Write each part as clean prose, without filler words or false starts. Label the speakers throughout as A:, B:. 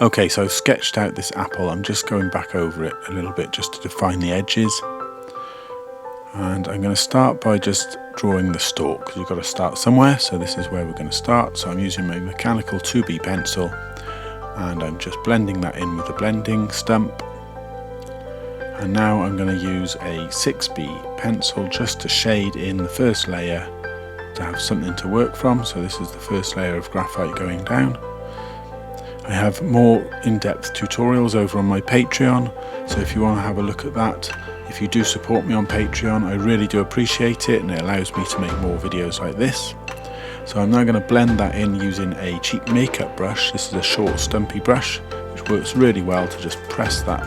A: Okay, so I've sketched out this apple. I'm just going back over it a little bit just to define the edges. And I'm going to start by just drawing the stalk, because you've got to start somewhere, so this is where we're going to start. So I'm using my mechanical 2B pencil, and I'm just blending that in with a blending stump. And now I'm going to use a 6B pencil just to shade in the first layer to have something to work from. So this is the first layer of graphite going down. I have more in-depth tutorials over on my Patreon, so if you want to have a look at that, if you do support me on Patreon, I really do appreciate it, and it allows me to make more videos like this. So I'm now going to blend that in using a cheap makeup brush. This is a short stumpy brush, which works really well to just press that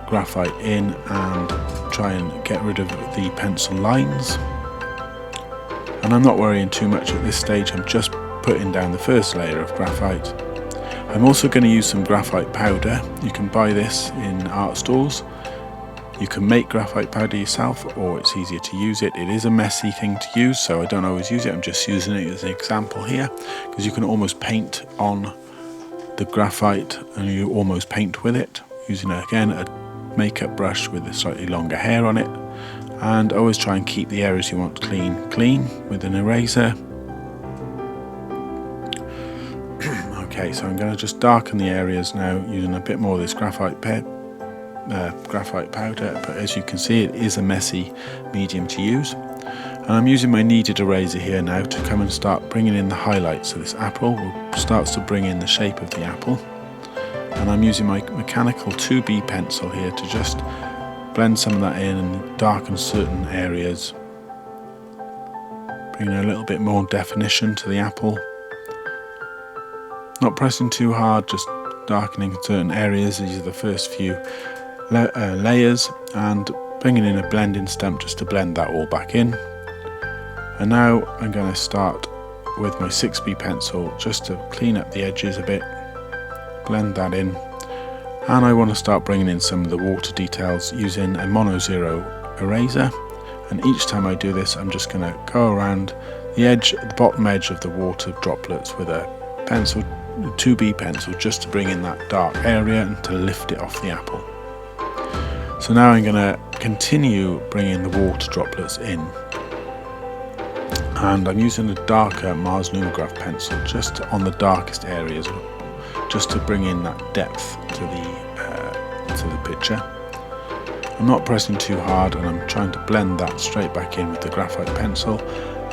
A: graphite in and try and get rid of the pencil lines. And I'm not worrying too much at this stage, I'm just putting down the first layer of graphite. I'm also going to use some graphite powder. You can buy this in art stores. You can make graphite powder yourself, or it's easier to use it. It is a messy thing to use, so I don't always use it. I'm just using it as an example here, because you can almost paint on the graphite, and you almost paint with it, using again a makeup brush with a slightly longer hair on it. And always try and keep the areas you want clean with an eraser. Okay, so I'm going to just darken the areas now using a bit more of this graphite powder, but as you can see, it is a messy medium to use. And I'm using my kneaded eraser here now to come and start bringing in the highlights. So this apple starts to bring in the shape of the apple. And I'm using my mechanical 2B pencil here to just blend some of that in and darken certain areas, bringing a little bit more definition to the apple. Not pressing too hard, just darkening certain areas. These are the first few layers, and bringing in a blending stump just to blend that all back in. And now I'm going to start with my 6B pencil just to clean up the edges a bit, blend that in. And I want to start bringing in some of the water details using a mono 0 eraser. And each time I do this, I'm just going to go around the bottom edge of the water droplets with a 2B pencil, just to bring in that dark area and to lift it off the apple. So now I'm going to continue bringing the water droplets in, and I'm using a darker Mars Lumograph pencil just on the darkest areas, just to bring in that depth to the picture. I'm not pressing too hard, and I'm trying to blend that straight back in with the graphite pencil,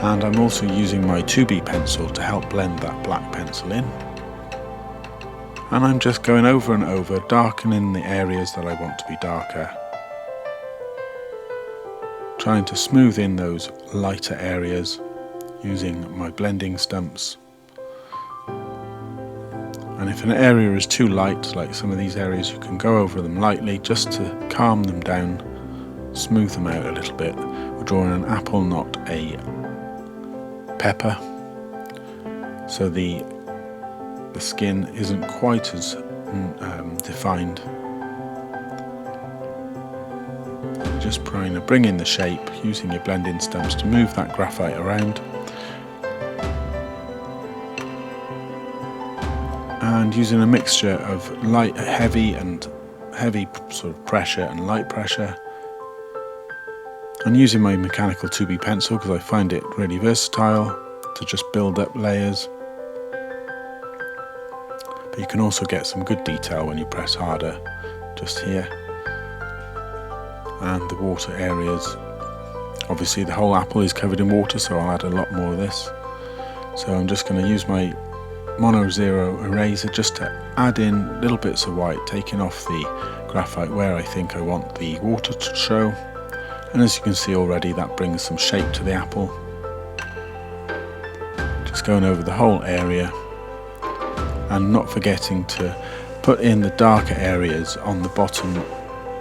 A: and I'm also using my 2B pencil to help blend that black pencil in. And I'm just going over and over, darkening the areas that I want to be darker, trying to smooth in those lighter areas using my blending stumps. And if an area is too light, like some of these areas, you can go over them lightly just to calm them down, smooth them out a little bit. We're drawing an apple, not a pepper, so the skin isn't quite as defined. Just trying to bring in the shape using your blending stumps to move that graphite around. And using a mixture of heavy sort of pressure and light pressure. And using my mechanical 2B pencil because I find it really versatile to just build up layers. But you can also get some good detail when you press harder, just here. And the water areas. Obviously the whole apple is covered in water, so I'll add a lot more of this. So I'm just going to use my mono 0 eraser just to add in little bits of white, taking off the graphite where I think I want the water to show. And as you can see already, that brings some shape to the apple. Just going over the whole area, and not forgetting to put in the darker areas on the bottom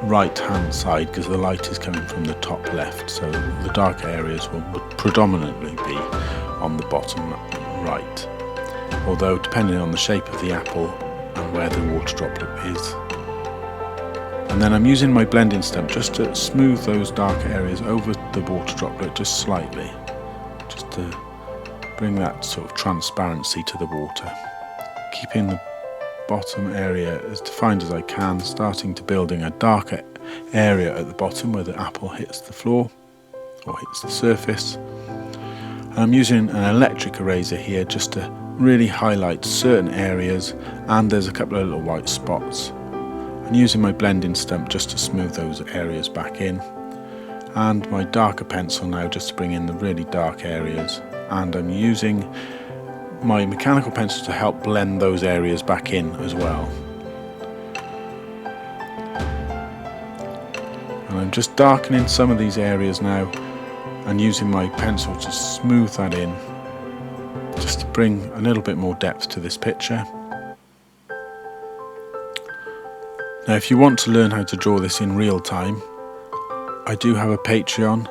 A: right hand side, because the light is coming from the top left, so the darker areas will predominantly be on the bottom right, although depending on the shape of the apple and where the water droplet is. And then I'm using my blending stump just to smooth those darker areas over the water droplet just slightly, just to bring that sort of transparency to the water, keeping the bottom area as defined as I can, starting to building a darker area at the bottom where the apple hits the floor or hits the surface. And I'm using an electric eraser here just to really highlight certain areas, and there's a couple of little white spots. I'm using my blending stump just to smooth those areas back in, and my darker pencil now just to bring in the really dark areas, and I'm using my mechanical pencil to help blend those areas back in as well. And I'm just darkening some of these areas now and using my pencil to smooth that in, just to bring a little bit more depth to this picture. Now if you want to learn how to draw this in real time, I do have a Patreon.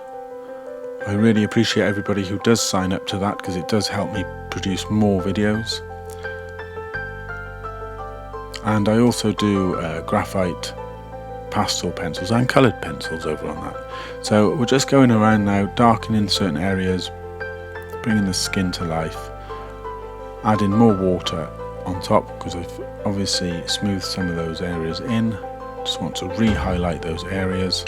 A: I really appreciate everybody who does sign up to that, because it does help me produce more videos. And I also do graphite pastel pencils and coloured pencils over on that. So we're just going around now, darkening certain areas, bringing the skin to life, adding more water on top because I've obviously smoothed some of those areas in. Just want to re-highlight those areas.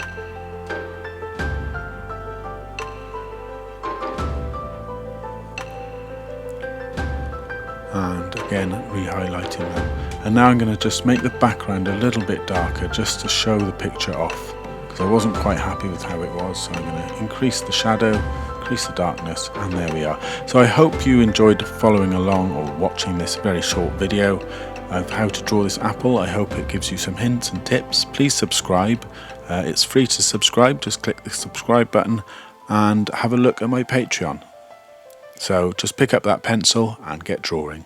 A: And again re-highlighting them. And now I'm going to just make the background a little bit darker just to show the picture off, because I wasn't quite happy with how it was, so I'm going to increase the shadow, increase the darkness, and there we are. So I hope you enjoyed following along or watching this very short video of how to draw this apple. I hope it gives you some hints and tips. Please subscribe. It's free to subscribe, just click the subscribe button and have a look at my Patreon. So just pick up that pencil and get drawing.